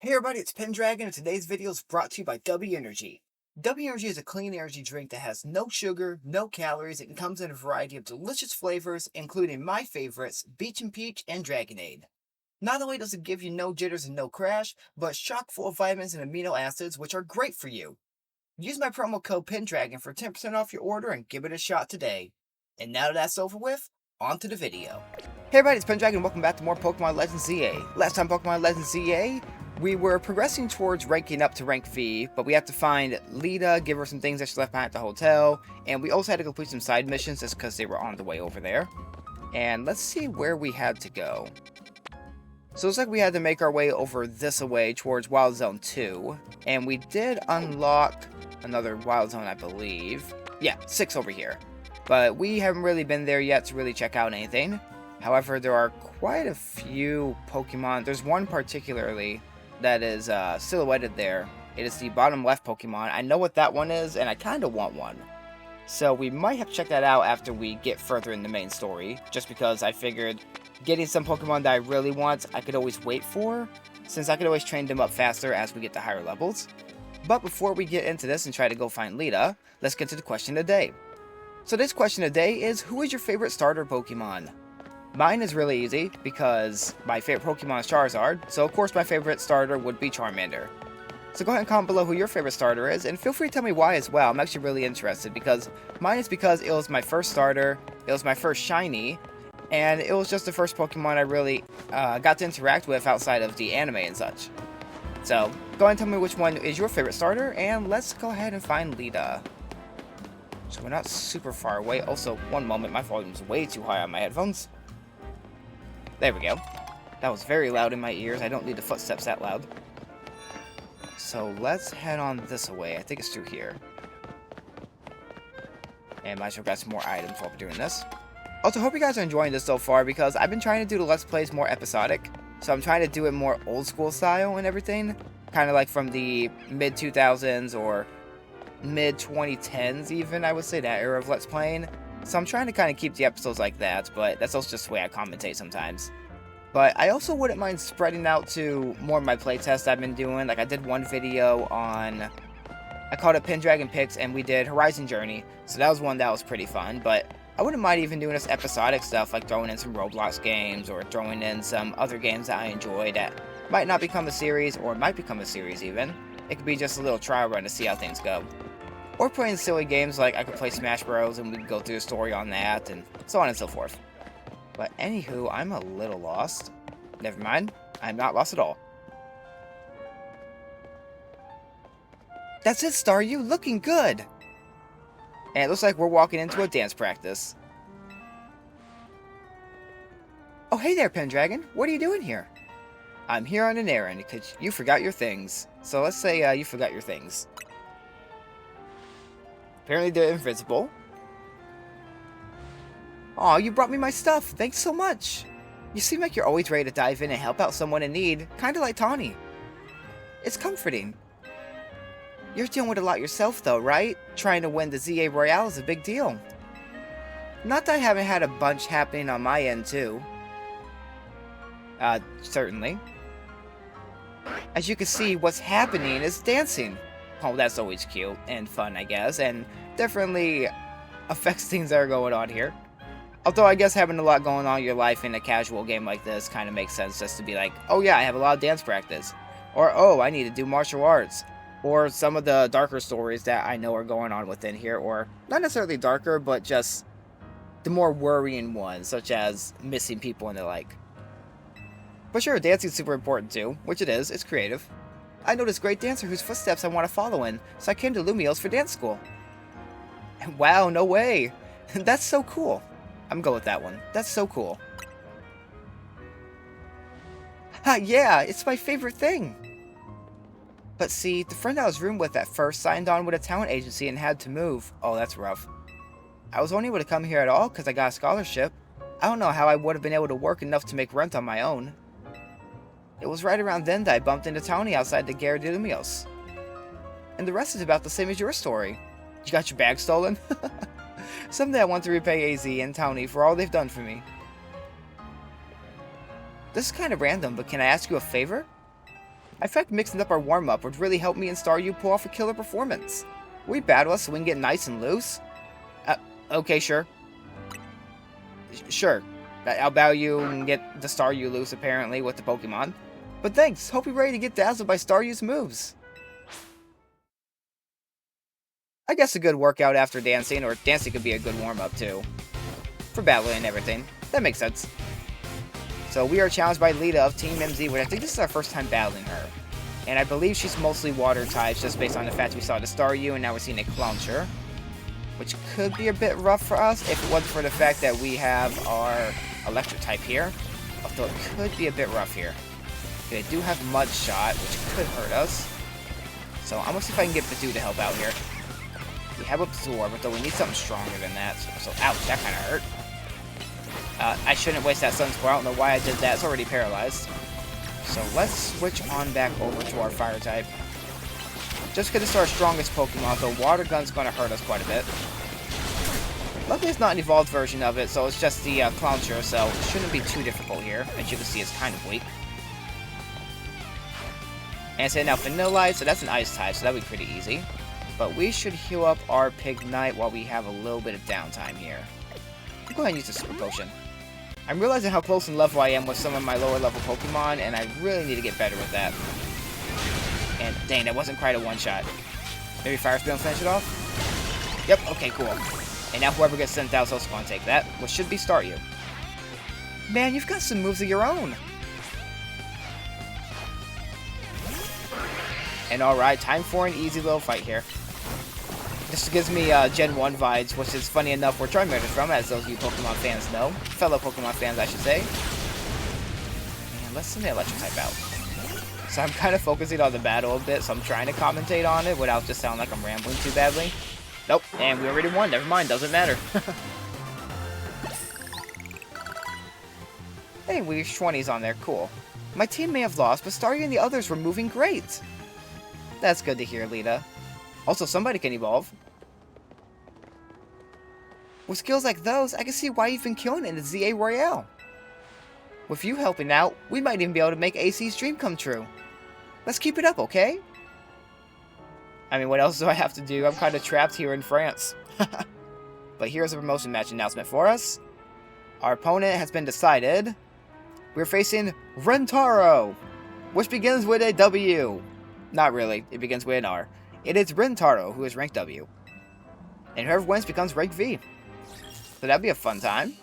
Hey everybody, it's Pendragon, and today's video is brought to you by W Energy. W Energy is a clean energy drink that has no sugar, no calories, and comes in a variety of delicious flavors, including my favorites, Beach and Peach and Dragonade. Not only does it give you no jitters and no crash, but it's chock full of vitamins and amino acids, which are great for you. Use my promo code Pendragon for 10% off your order and give it a shot today. And now that that's over with, on to the video. Hey everybody, it's Pendragon, and welcome back to more Pokemon Legends ZA. Last time Pokemon Legends ZA, we were progressing towards ranking up to rank V, but we have to find Lida, give her some things that she left behind at the hotel, and we also had to complete some side missions just because they were on the way over there. And let's see where we had to go. So it looks like we had to make our way over this way towards Wild Zone 2, and we did unlock another Wild Zone, I believe. Yeah, 6 over here. But we haven't really been there yet to really check out anything. However, there are quite a few Pokemon. There's one particularly that is silhouetted there. It is the bottom left Pokemon. I know what that one is, and I kind of want one. So we might have to check that out after we get further in the main story, just because I figured getting some Pokemon that I really want, I could always wait for, since I could always train them up faster as we get to higher levels. But before we get into this and try to go find Lida, let's get to the question of the day. So this question of the day is, who is your favorite starter Pokemon? Mine is really easy, because my favorite Pokemon is Charizard, so of course my favorite starter would be Charmander. So go ahead and comment below who your favorite starter is, and feel free to tell me why as well. I'm actually really interested, because mine is because it was my first starter, it was my first shiny, and it was just the first Pokemon I really got to interact with outside of the anime and such. So go ahead and tell me which one is your favorite starter, and let's go ahead and find Lida. So we're not super far away. Also, one moment, my volume's way too high on my headphones. There we go. That was very loud in my ears. I don't need the footsteps that loud. So let's head on this way. I think it's through here. And might as well grab some more items while we're doing this. Also, hope you guys are enjoying this so far, because I've been trying to do the Let's Plays more episodic. So I'm trying to do it more old school style and everything. Kind of like from the mid-2000s or mid-2010s even, I would say, that era of Let's Playing. So I'm trying to kind of keep the episodes like that, but that's also just the way I commentate sometimes. But I also wouldn't mind spreading out to more of my playtests I've been doing. Like I did one video on, I called it Pendragon Picks, and we did Horizon Journey. So that was one that was pretty fun, but I wouldn't mind even doing this episodic stuff, like throwing in some Roblox games, or throwing in some other games that I enjoy that might not become a series, or might become a series even. It could be just a little trial run to see how things go. Or playing silly games like I could play Smash Bros. And we could go through a story on that, and so on and so forth. But anywho, I'm a little lost. Never mind, I'm not lost at all. That's it, Staryu, looking good! And it looks like we're walking into a dance practice. Oh hey there, Pendragon, what are you doing here? I'm here on an errand because you forgot your things. So let's say you forgot your things. Apparently they're invisible. Aw, you brought me my stuff. Thanks so much. You seem like you're always ready to dive in and help out someone in need, kinda like Tawny. It's comforting. You're dealing with a lot yourself though, right? Trying to win the ZA Royale is a big deal. Not that I haven't had a bunch happening on my end too. Certainly. As you can see, what's happening is dancing. Oh, that's always cute and fun, I guess, and definitely affects things that are going on here. Although I guess having a lot going on in your life in a casual game like this kind of makes sense, just to be like, oh yeah, I have a lot of dance practice. Or, oh, I need to do martial arts. Or some of the darker stories that I know are going on within here, or not necessarily darker, but just the more worrying ones, such as missing people and the like. But sure, dancing's super important too, which it is, it's creative. I know this great dancer whose footsteps I want to follow in, so I came to Lumiose for dance school. Wow, no way! That's so cool. I'm going with that one. That's so cool. Ha, yeah, it's my favorite thing! But see, the friend I was roomed with at first signed on with a talent agency and had to move. Oh, that's rough. I was only able to come here at all because I got a scholarship. I don't know how I would have been able to work enough to make rent on my own. It was right around then that I bumped into Tawny outside the Gare de Lumiose. And the rest is about the same as your story. You got your bag stolen? Someday I want to repay AZ and Tawny for all they've done for me. This is kind of random, but can I ask you a favor? I felt mixing up our warm-up would really help me and Staryu pull off a killer performance. Will you battle us so we can get nice and loose? Okay, sure. Sure. I'll battle you and get the Staryu loose, apparently, with the Pokemon. But thanks, hope you're ready to get dazzled by Staryu's moves. I guess a good workout after dancing, or dancing could be a good warm-up too. For battling and everything. That makes sense. So we are challenged by Lida of Team MZ, which I think this is our first time battling her. And I believe she's mostly water types, just based on the fact we saw the Staryu and now we're seeing a Clowncher. Which could be a bit rough for us if it wasn't for the fact that we have our electric type here. Although it could be a bit rough here. They do have Mud Shot, which could hurt us. So I'm gonna see if I can get Bidoof to help out here. We have Absorb, but though we need something stronger than that. So ouch, that kind of hurt. I shouldn't waste that Sun Spore. I don't know why I did that. It's already paralyzed. So let's switch on back over to our Fire type. Just because it's our strongest Pokemon, so Water Gun's going to hurt us quite a bit. Luckily it's not an evolved version of it, so it's just the Clowncher, so it shouldn't be too difficult here. As you can see, it's kind of weak. And it's now Vanillite, so that's an Ice type, so that'll be pretty easy. But we should heal up our Pignite while we have a little bit of downtime here. I'll go ahead and use the Super Potion. I'm realizing how close in level I am with some of my lower level Pokemon, and I really need to get better with that. And dang, that wasn't quite a one-shot. Maybe Fire Spin will finish it off? Yep, okay, cool. And now whoever gets sent out is also going to take that, which should be Staryu. Man, you've got some moves of your own. And alright, time for an easy little fight here. This gives me Gen 1 vibes, which is funny enough where Charmander is from, as those of you Pokemon fans know. Fellow Pokemon fans, I should say. And let's send the Electric type out. So I'm kind of focusing on the battle a bit, so I'm trying to commentate on it without just sounding like I'm rambling too badly. Nope, and we already won. Never mind, doesn't matter. Hey, we reached 20s on there. Cool. My team may have lost, but Staryu and the others were moving great. That's good to hear, Lida. Also, somebody can evolve. With skills like those, I can see why you've been killing it in the ZA Royale. With you helping out, we might even be able to make AC's dream come true. Let's keep it up, okay? I mean, what else do I have to do? I'm kind of trapped here in France. But here's a promotion match announcement for us. Our opponent has been decided. We're facing Rentaro, which begins with a W. Not really, it begins with an R. It is Rentaro, who is rank W. And whoever wins becomes rank V. So that'd be a fun time.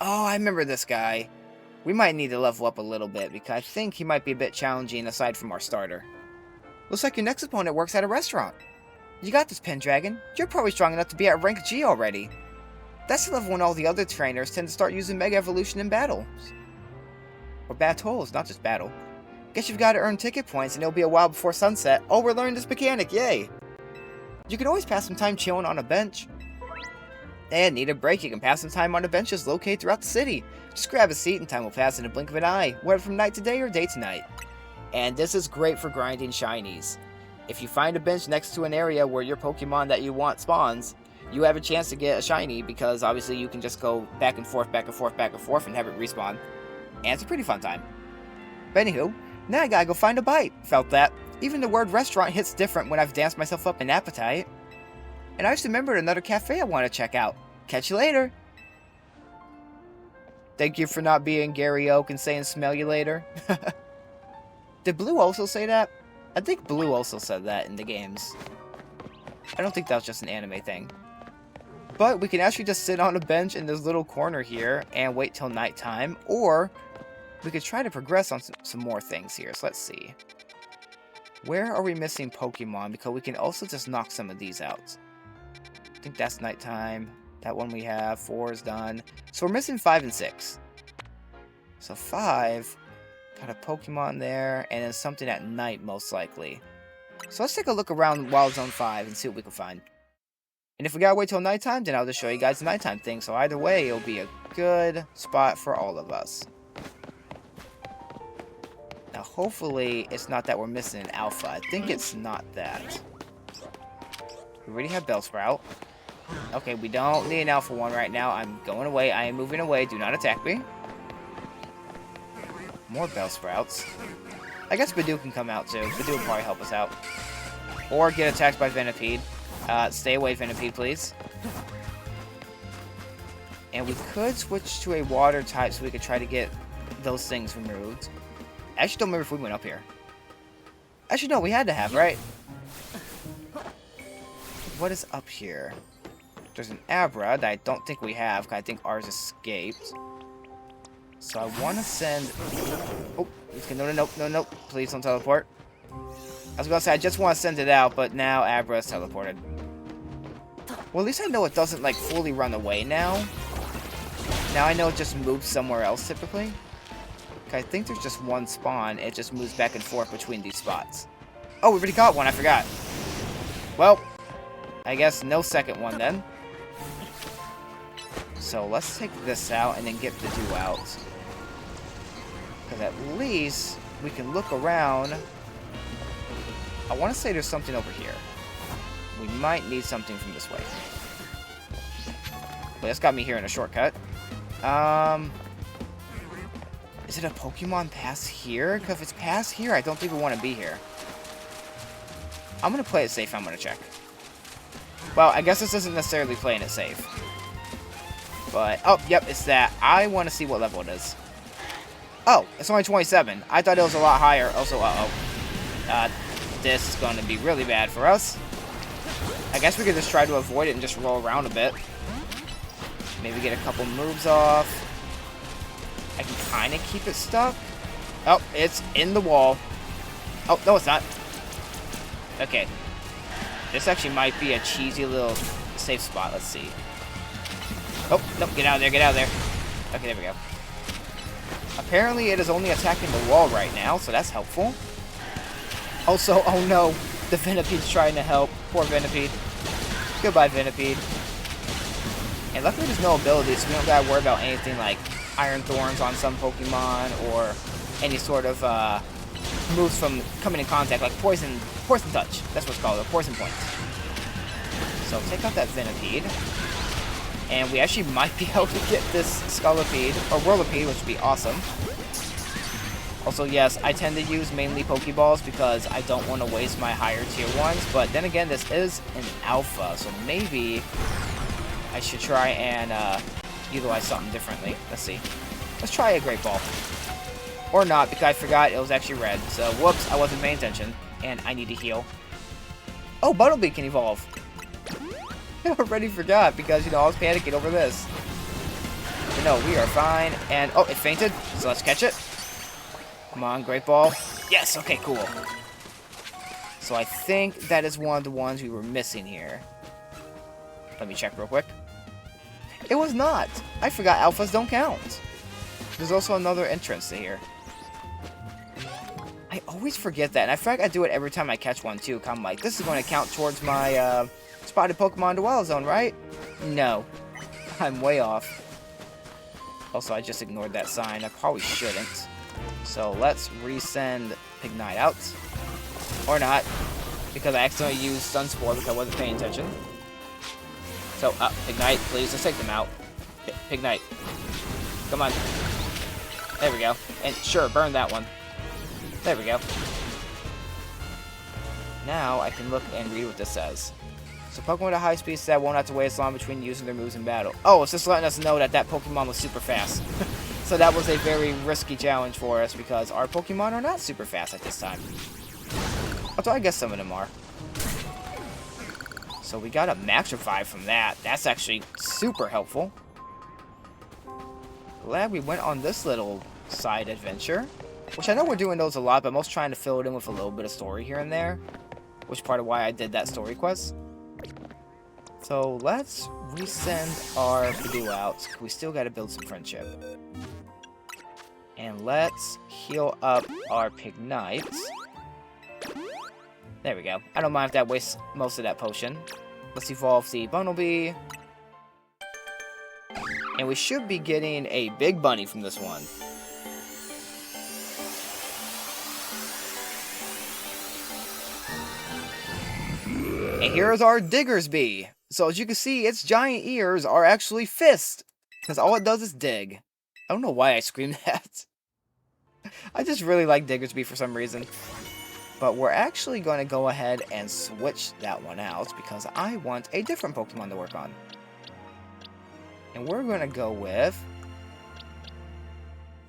Oh, I remember this guy. We might need to level up a little bit, because I think he might be a bit challenging aside from our starter. Looks like your next opponent works at a restaurant. You got this, Pendragon. You're probably strong enough to be at rank G already. That's the level when all the other trainers tend to start using Mega Evolution in battles. Or battles, not just battle. Guess you've got to earn ticket points and it'll be a while before sunset. Oh, we're learning this mechanic, yay! You can always pass some time chilling on a bench. And need a break, you can pass some time on the benches located throughout the city. Just grab a seat and time will pass in a blink of an eye, whether from night to day or day to night. And this is great for grinding shinies. If you find a bench next to an area where your Pokemon that you want spawns, you have a chance to get a shiny because obviously you can just go back and forth, back and forth, back and forth and have it respawn. And it's a pretty fun time. But anywho, now I gotta go find a bite. Felt that. Even the word restaurant hits different when I've danced myself up an appetite. And I just remembered another cafe I want to check out. Catch you later. Thank you for not being Gary Oak and saying smell you later. Did Blue also say that? I think Blue also said that in the games. I don't think that was just an anime thing. But we can actually just sit on a bench in this little corner here and wait till nighttime. Or we could try to progress on some more things here. So let's see. Where are we missing Pokemon? Because we can also just knock some of these out. I think that's nighttime. That one we have. 4 is done. So we're missing 5 and 6. So 5. Got a Pokemon there. And then something at night most likely. So let's take a look around Wild Zone 5 and see what we can find. And if we gotta wait till nighttime, then I'll just show you guys the nighttime thing. So either way, it'll be a good spot for all of us. Now hopefully it's not that we're missing an Alpha. I think it's not that. We already have Bellsprout. Okay, we don't need an Alpha one right now. I'm going away. I am moving away. Do not attack me. More Bellsprouts. I guess Badoo can come out too. Badoo will probably help us out. Or get attacked by Venipede. Stay away, Venipede, please. And we could switch to a water type so we could try to get those things removed. I actually don't remember if we went up here. Actually, no, we had to have, right? What is up here? There's an Abra that I don't think we have, because I think ours escaped. So I want to send... Oh, no. Please don't teleport. I was going to say, I just want to send it out, but now Abra is teleported. Well, at least I know it doesn't, like, fully run away now. Now I know it just moves somewhere else, typically. I think there's just one spawn. It just moves back and forth between these spots. Oh, we already got one. I forgot. Well, I guess no second one then. So let's take this out and then get the Badoo out. Because at least we can look around. I want to say there's something over here. We might need something from this way. But that's got me here in a shortcut. Is it a Pokemon past here? Because if it's past here, I don't think we want to be here. I'm going to play it safe. I'm going to check. Well, I guess this isn't necessarily playing it safe. But, oh, yep, it's that. I want to see what level it is. Oh, it's only 27. I thought it was a lot higher. Also, this is going to be really bad for us. I guess we could just try to avoid it and just roll around a bit. Maybe get a couple moves off. I can kind of keep it stuck. Oh, it's in the wall. Oh, no, it's not. Okay. This actually might be a cheesy little safe spot. Let's see. Oh, no, get out of there, get out of there. Okay, there we go. Apparently, it is only attacking the wall right now, so that's helpful. Also, oh no, the Venipede's trying to help. Poor Venipede. Goodbye, Venipede. And luckily there's no abilities, so we don't gotta worry about anything like Iron Thorns on some Pokemon, or any sort of moves from coming in contact, like Poison Touch. That's what's called, or Poison Points. So take out that Venipede. And we actually might be able to get this Scolipede, or Whirlipede, which would be awesome. Also, yes, I tend to use mainly Pokeballs because I don't want to waste my higher tier ones, but then again, this is an alpha, so maybe I should try and utilize something differently. Let's see. Let's try a Great Ball. Or not, because I forgot it was actually red, so whoops, I wasn't paying attention, and I need to heal. Oh, Bunnelby can evolve. I already forgot because, you know, I was panicking over this. But no, we are fine. And, oh, it fainted. So let's catch it. Come on, Great Ball. Yes, okay, cool. So I think that is one of the ones we were missing here. Let me check real quick. It was not. I forgot alphas don't count. There's also another entrance to here. I always forget that. And I feel like I do it every time I catch one, too. I'm like, this is going to count towards my, spotted Pokemon to Wild Zone, right? No. I'm way off. Also, I just ignored that sign. I probably shouldn't. So, let's resend Pignite out. Or not. Because I accidentally used Sunspore because I wasn't paying attention. So, Pignite, please, let's take them out. Pignite. Come on. There we go. And sure, burn that one. There we go. Now, I can look and read what this says. So Pokemon with a high speed stat won't have to wait as long between using their moves in battle. Oh, it's just letting us know that that Pokemon was super fast. So that was a very risky challenge for us because our Pokemon are not super fast at this time. Although I guess some of them are. So we got a Max Revive from that. That's actually super helpful. Glad we went on this little side adventure. Which I know we're doing those a lot, but I'm also trying to fill it in with a little bit of story here and there. Which part of why I did that story quest. So let's resend our Badoo out. We still got to build some friendship. And let's heal up our Pignite. There we go. I don't mind if that wastes most of that potion. Let's evolve the Bunnelby. And we should be getting a big bunny from this one. And here's our Diggersby. So as you can see, its giant ears are actually fists. Because all it does is dig. I don't know why I screamed that. I just really like Diggersby for some reason. But we're actually going to go ahead and switch that one out because I want a different Pokemon to work on. And we're going to go with...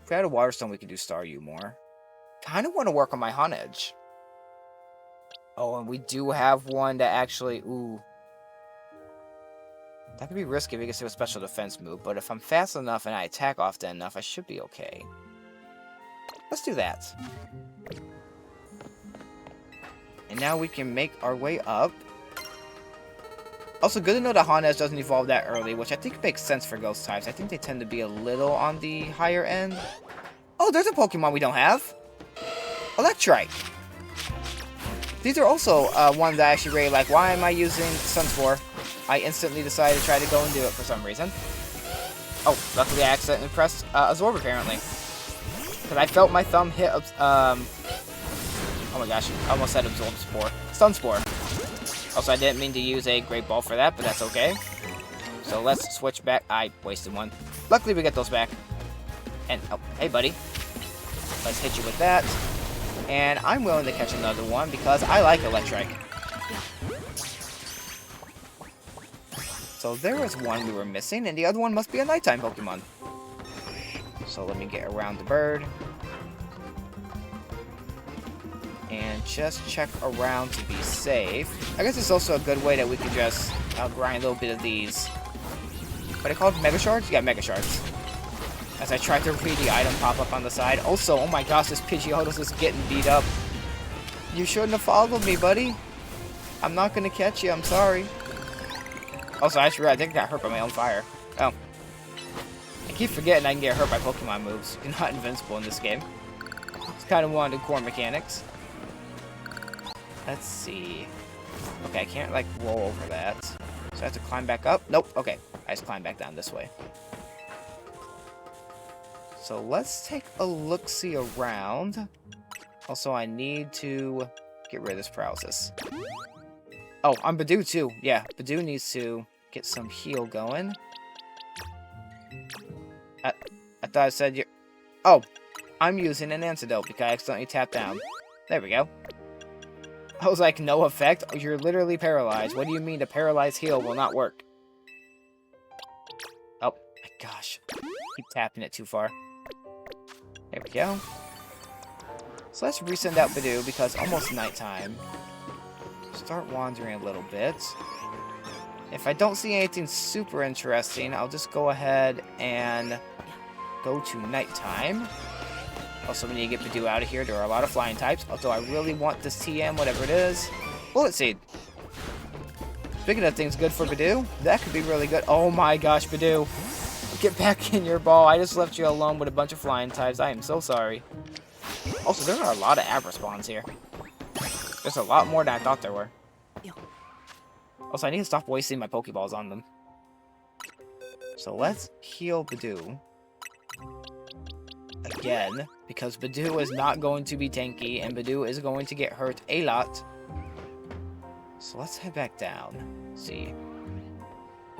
If we had a Water Stone, we could do Staryu more. Kind of want to work on my Honedge. Oh, and we do have one that actually... Ooh. That could be risky if we can do a special defense move, but if I'm fast enough and I attack often enough, I should be okay. Let's do that. And now we can make our way up. Also, good to know that Honedge doesn't evolve that early, which I think makes sense for ghost types. I think they tend to be a little on the higher end. Oh, there's a Pokemon we don't have. Electrike. These are also ones that I actually really like. Why am I using Sunspore? I instantly decided to try to go and do it for some reason. Oh, luckily I accidentally pressed Absorb apparently. Because I felt my thumb hit, oh my gosh, I almost said Absorb Spore. Sunspore. Also, I didn't mean to use a Great Ball for that, but that's okay. So let's switch back. I wasted one. Luckily we get those back. And, oh, hey buddy. Let's hit you with that. And I'm willing to catch another one because I like Electrike. So there was one we were missing, and the other one must be a nighttime Pokemon. So let me get around the bird. And just check around to be safe. I guess it's also a good way that we could just grind a little bit of these. What are they called? Mega Shards? Yeah, Mega Shards. As I try to read the item pop up on the side. Also, oh my gosh, this Pidgeotto's is getting beat up. You shouldn't have followed me, buddy. I'm not going to catch you, I'm sorry. Also, I actually realized I think I got hurt by my own fire. Oh. I keep forgetting I can get hurt by Pokemon moves. You're not invincible in this game. It's kind of one of the core mechanics. Let's see. Okay, I can't, like, roll over that. So I have to climb back up? Nope. Okay. I just climb back down this way. So let's take a look-see around. Also, I need to get rid of this paralysis. Oh, I'm Badoo too. Yeah, Badoo needs to get some heal going. I thought I said you... Oh, I'm using an antidote because I accidentally tapped down. There we go. I was like, no effect? You're literally paralyzed. What do you mean the paralyzed heal will not work? Oh, my gosh. Keep tapping it too far. There we go. So let's resend out Badoo because almost nighttime. Start wandering a little bit. If I don't see anything super interesting, I'll just go ahead and go to nighttime. Also, we need to get Badoo out of here. There are a lot of flying types, although I really want this TM, whatever it is. Bullet Seed. Speaking of things good for Badoo, that could be really good. Oh my gosh, Badoo. Get back in your ball. I just left you alone with a bunch of flying types. I am so sorry. Also, there are a lot of Abra spawns here. There's a lot more than I thought there were. Also, I need to stop wasting my Pokeballs on them. So let's heal Badoo. Again, because Badoo is not going to be tanky, and Badoo is going to get hurt a lot. So let's head back down. Let's see.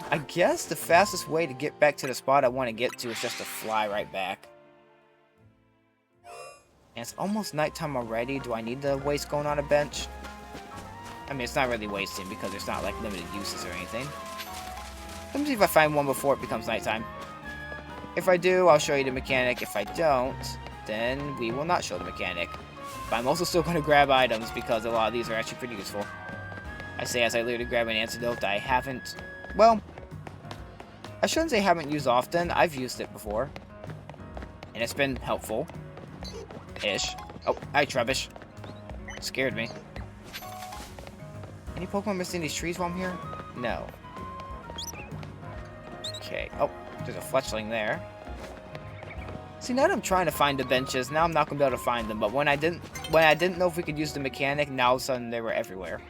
I guess the fastest way to get back to the spot I want to get to is just to fly right back. And it's almost nighttime already. Do I need to waste going on a bench? I mean, it's not really wasting because there's not, like, limited uses or anything. Let me see if I find one before it becomes nighttime. If I do, I'll show you the mechanic. If I don't, then we will not show the mechanic. But I'm also still going to grab items because a lot of these are actually pretty useful. I say as I literally grab an antidote that I haven't... Well, I shouldn't say haven't used often. I've used it before. And it's been helpful. Ish. Oh, hi, Trubbish. Scared me. Any Pokemon missing these trees while I'm here? No. Okay. Oh, there's a Fletchling there. See, now that I'm trying to find the benches, now I'm not gonna be able to find them. But when I didn't know if we could use the mechanic, now all of a sudden they were everywhere.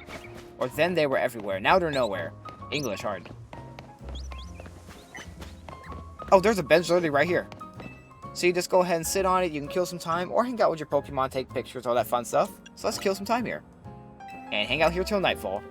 Or then they were everywhere. Now they're nowhere. English hard. Oh, there's a bench literally right here. So you just go ahead and sit on it, you can kill some time, or hang out with your Pokemon, take pictures, all that fun stuff. So let's kill some time here. And hang out here till nightfall.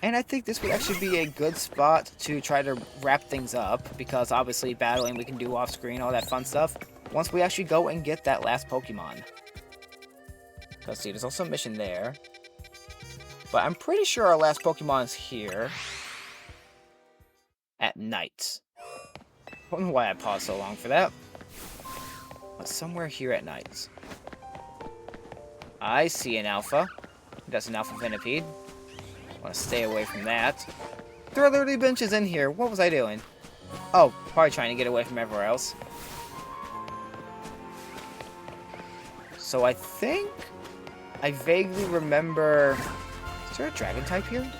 And I think this would actually be a good spot to try to wrap things up, because obviously battling we can do off screen, all that fun stuff, once we actually go and get that last Pokemon. Let's see, there's also a mission there. But I'm pretty sure our last Pokemon is here. At night. I don't know why I paused so long for that. But somewhere here at night. I see an Alpha. That's an Alpha Venipede. I want to stay away from that. There are literally benches in here. What was I doing? Oh, probably trying to get away from everywhere else. So I think I vaguely remember... Is there a dragon type here?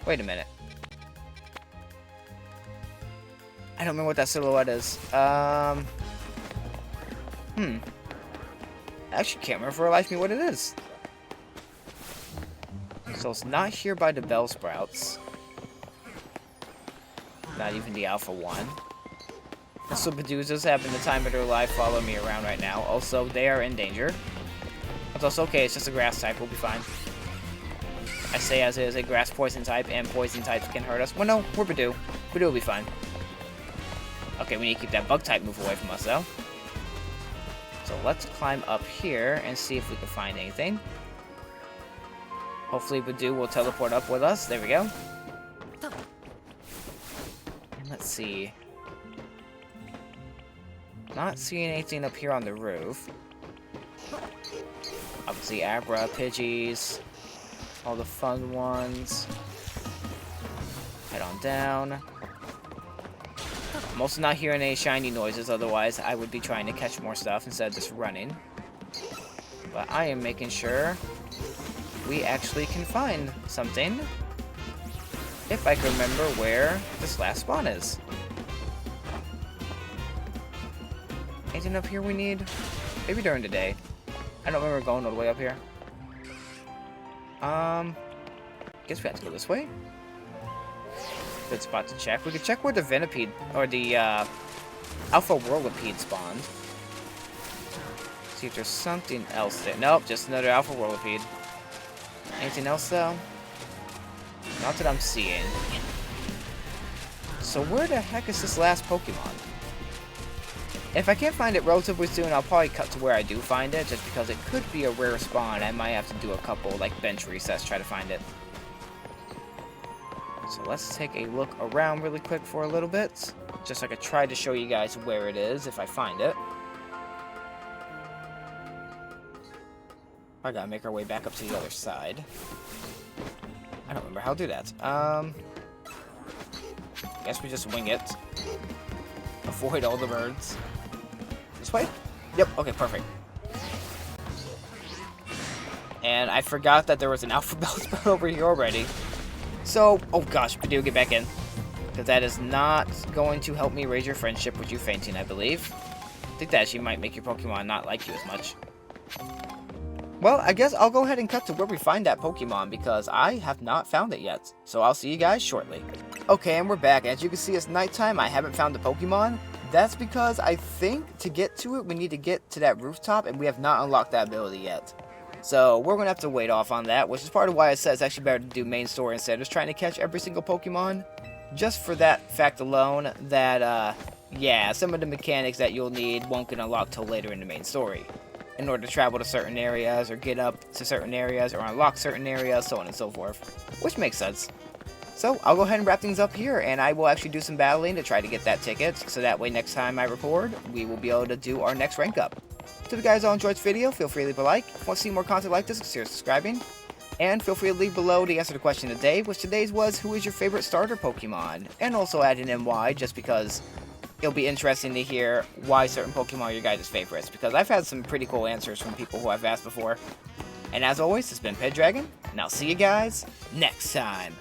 Wait a minute. I don't remember what that silhouette is. I actually can't remember for the life of me what it is. So it's not here by the Bellsprouts. Not even the Alpha 1. The Subaduzas having the time of their life follow me around right now. Also, they are in danger. It's also okay, it's just a grass type, we'll be fine. I say as it is a grass poison type, and poison types can hurt us. Well, no, we're Badoo. Badoo will be fine. Okay, we need to keep that bug type move away from us, though. So let's climb up here and see if we can find anything. Hopefully Badoo will teleport up with us. There we go. Let's see. Not seeing anything up here on the roof. Obviously Abra, Pidgeys, all the fun ones. Head on down. I'm also not hearing any shiny noises, otherwise I would be trying to catch more stuff instead of just running. But I am making sure we actually can find something. If I can remember where this last spawn is. Anything up here we need? Maybe during the day. I don't remember going all the way up here. Guess we have to go this way. Good spot to check. We could check where the Venipede, or the Alpha Whirlipede spawned. See if there's something else there. Nope, just another Alpha Whirlipede. Anything else though? Not that I'm seeing. So where the heck is this last Pokemon? If I can't find it relatively soon, I'll probably cut to where I do find it, just because it could be a rare spawn. I might have to do a couple, like, bench resets to try to find it. So let's take a look around really quick for a little bit. Just so I could try to show you guys where it is, if I find it. I gotta make our way back up to the other side. I don't remember how to do that. Guess we just wing it. Avoid all the birds. This way? Yep, okay, perfect. And I forgot that there was an Alpha Bellsprout over here already. So, oh gosh, Badoo, get back in. Because that is not going to help me raise your friendship with you fainting, I believe. I think that actually might make your Pokemon not like you as much. Well, I guess I'll go ahead and cut to where we find that Pokemon, because I have not found it yet. So I'll see you guys shortly. Okay, and we're back. As you can see, it's nighttime. I haven't found the Pokemon. That's because I think to get to it, we need to get to that rooftop, and we have not unlocked that ability yet. So we're going to have to wait off on that, which is part of why I said it's actually better to do main story instead of just trying to catch every single Pokemon. Just for that fact alone, that, yeah, some of the mechanics that you'll need won't get unlocked till later in the main story. In order to travel to certain areas, or get up to certain areas, or unlock certain areas, so on and so forth. Which makes sense. So, I'll go ahead and wrap things up here, and I will actually do some battling to try to get that ticket, so that way next time I record, we will be able to do our next rank up. So if you guys all enjoyed this video, feel free to leave a like. If you want to see more content like this, consider subscribing. And feel free to leave below the answer to the question of the day, which today's was, who is your favorite starter Pokemon? And also add in MY, just because it'll be interesting to hear why certain Pokemon are your guys' favorites, because I've had some pretty cool answers from people who I've asked before. And as always, it's been Pendragon, and I'll see you guys next time.